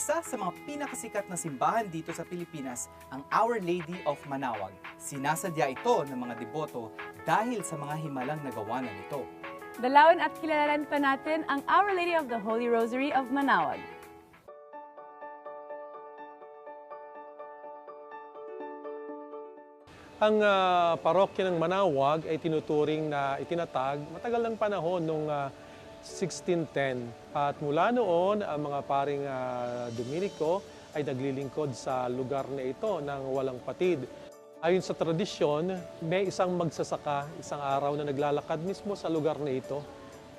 Isa sa mga pinakasikat na simbahan dito sa Pilipinas ang Our Lady of Manaoag. Sinasadya ito ng mga deboto dahil sa mga himalang nagawa na nito. Dalawin at kilalanin pa natin ang Our Lady of the Holy Rosary of Manaoag. Ang parokya ng Manaoag ay tinuturing na itinatag matagal ng panahon noong 1610. At mula noon, ang mga paring Dominico ay naglilingkod sa lugar na ito ng walang patid. Ayon sa tradisyon, may isang magsasaka, isang araw na naglalakad mismo sa lugar na ito.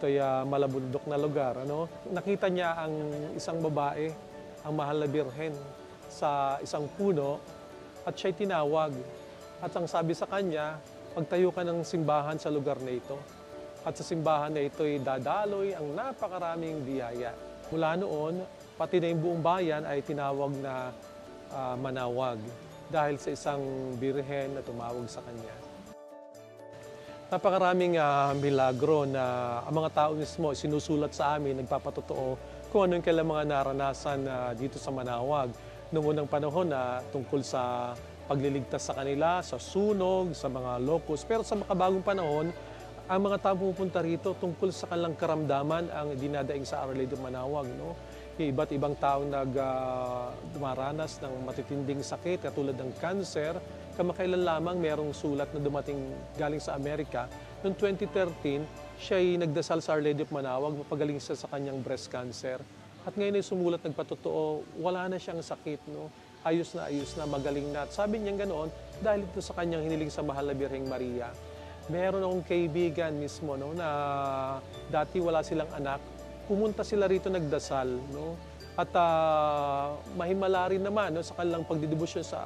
Ito'y malabundok na lugar. Nakita niya ang isang babae, ang mahal na birhen, sa isang puno at siya'y tinawag. At ang sabi sa kanya, magtayo ka ng simbahan sa lugar na ito. At sa simbahan na ito ay dadaloy ang napakaraming biyaya. Mula noon, pati na yung buong bayan ay tinawag na Manaoag dahil sa isang birhen na tumawag sa kanya. Napakaraming milagro na ang mga tao mismo sinusulat sa amin, nagpapatotoo kung ano yung kailang mga naranasan dito sa Manaoag noong unang panahon na tungkol sa pagliligtas sa kanila, sa sunog, sa mga locust. Pero sa makabagong panahon, ang mga tao pupunta rito tungkol sa kanilang karamdaman ang dinadaing sa Our Lady of Manaoag. Yung iba't ibang taong dumaranas ng matitinding sakit, katulad ng cancer. Kamakailan lamang merong sulat na dumating galing sa Amerika. Noong 2013, siya ay nagdasal sa Our Lady of Manaoag, mapagaling siya sa kanyang breast cancer. At ngayon ay sumulat, nagpatotoo, wala na siyang sakit. Ayos na, magaling na. At sabi niya ganoon, dahil ito sa kanyang hiniling sa mahal na Birheng Maria. Meron akong kaibigan mismo na dati wala silang anak. Pumunta sila rito nagdasal. At mahimala rin naman sa kanilang pagdidibusyon sa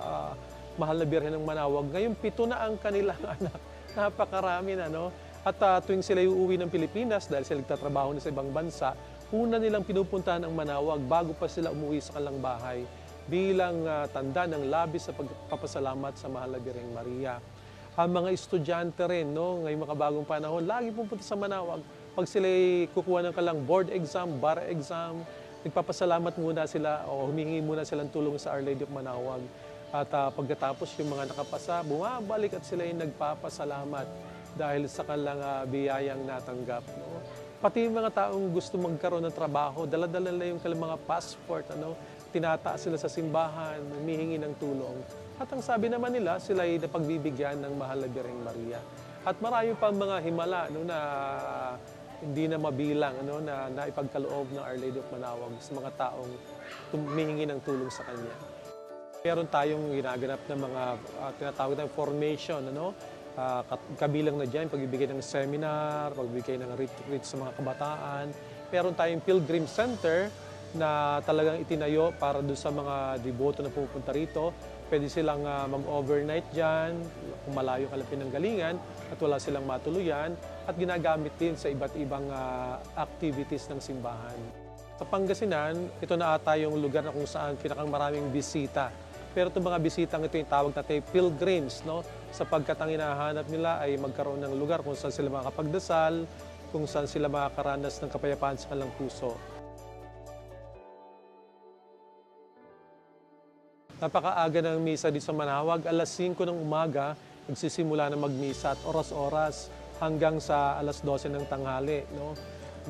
mahal na Birhen ng Manaoag. Ngayon, 7 na ang kanilang anak. Napakarami na. At tuwing sila uuwi ng Pilipinas, dahil sila nagtatrabaho na sa ibang bansa, una nilang pinupuntahan ang Manaoag bago pa sila umuwi sa kanilang bahay, bilang tanda ng labis sa pagpapasalamat sa mahal na Birheng Maria. Ang mga estudyante rin, ngayong makabagong panahon, lagi pupunta sa Manaoag. Pag sila kukuha ng kalang board exam, bar exam, nagpapasalamat muna sila o humingi muna silang tulong sa Our Lady of Manaoag. At pagkatapos yung mga nakapasa, bumabalik at sila yung nagpapasalamat dahil sa kanilang biyayang natanggap. Pati yung mga taong gusto magkaroon ng trabaho, dala-dala na yung kanilang mga passport, tinataas sila sa simbahan, humihingi ng tulong. At ang sabi naman nila, sila ay napagbibigyan ng mahal na Birheng Maria. At marami pa mga himala na hindi na mabilang na naipagkaloob ng Our Lady of Manaoag sa mga taong humihingi ng tulong sa kanya. Meron tayong ginaganap ng mga tinatawag na formation, kabilang na dyan, pagbibigay ng seminar, pagbibigay ng retreat sa mga kabataan. Meron tayong Pilgrim Center na talagang itinayo para doon sa mga deboto na pupunta rito. Pwede silang mag-overnight dyan, kung malayo ka lang pinanggalingan at wala silang matuluyan, at ginagamit din sa iba't ibang activities ng simbahan. Sa Pangasinan, ito na ata yung lugar na kung saan pinakamaraming bisita. Pero itong mga bisitang ito yung tawag natin pilgrims, sapagkat ang hinahanap nila ay magkaroon ng lugar kung saan sila makakapagdasal, kung saan sila makakaranas ng kapayapaan sa kanilang puso. Napakaaga ng misa dito sa Manaoag. Alas 5 ng umaga, nagsisimula na magmisa at oras-oras hanggang sa alas 12 ng tanghali.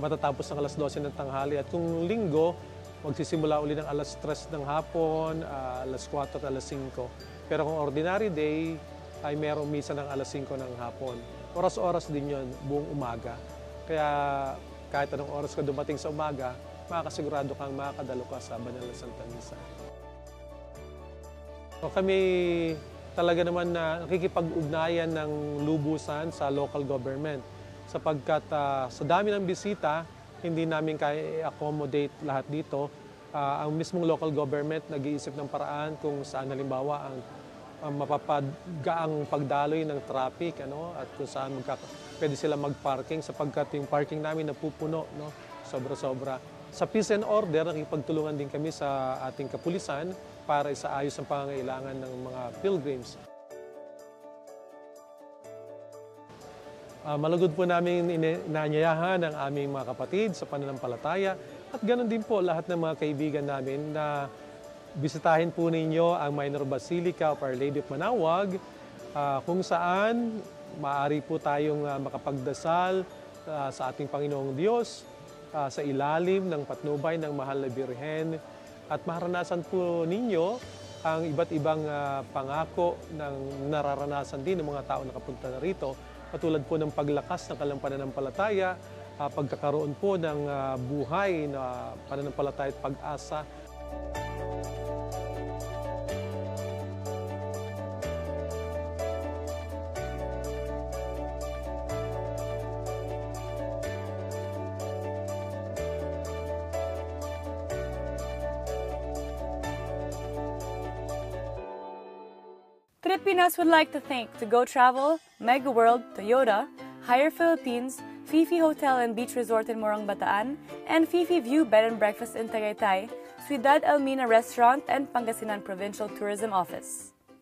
Matatapos ng alas 12 ng tanghali. At kung linggo, magsisimula uli ng alas 3 ng hapon, alas 4 at alas 5. Pero kung ordinary day, ay merong misa ng alas 5 ng hapon. Oras-oras din yon buong umaga. Kaya kahit anong oras ka dumating sa umaga, makakasigurado kang makakadalo ka sa Banal na Santa Misa. Kami talaga naman na nakikipag-ugnayan ng lubusan sa local government sapagkat sa dami ng bisita, hindi namin kaya i-accommodate lahat dito. Ang mismong local government nag-iisip ng paraan kung saan halimbawa ang mapapagaang pagdaloy ng traffic at kung saan pwede sila mag-parking sapagkat yung parking namin napupuno, sobra-sobra. Sa peace and order, nakipagtulungan din kami sa ating kapulisan para isaayos ang pangangailangan ng mga pilgrims. Malugod po namin inaanyayahan ang aming mga kapatid sa pananampalataya At ganoon din po lahat ng mga kaibigan namin na bisitahin po ninyo ang Minor Basilica of Our Lady of Manaoag, kung saan maaari po tayong makapagdasal sa ating Panginoong Diyos sa ilalim ng patnubay ng Mahal na Birhen at maranasan po ninyo ang iba't ibang pangako ng nararanasan din ng mga tao na nakapunta na rito, katulad po ng paglakas ng kanilang pananampalataya, pagkakaroon po ng buhay na pananampalataya at pag-asa. Filipinas would like to thank To Go Travel, Mega World, Toyota, Hire Philippines, Fifi Hotel and Beach Resort in Morong Bataan, and Fifi View Bed and Breakfast in Tagaytay, Ciudad Almina Restaurant, and Pangasinan Provincial Tourism Office.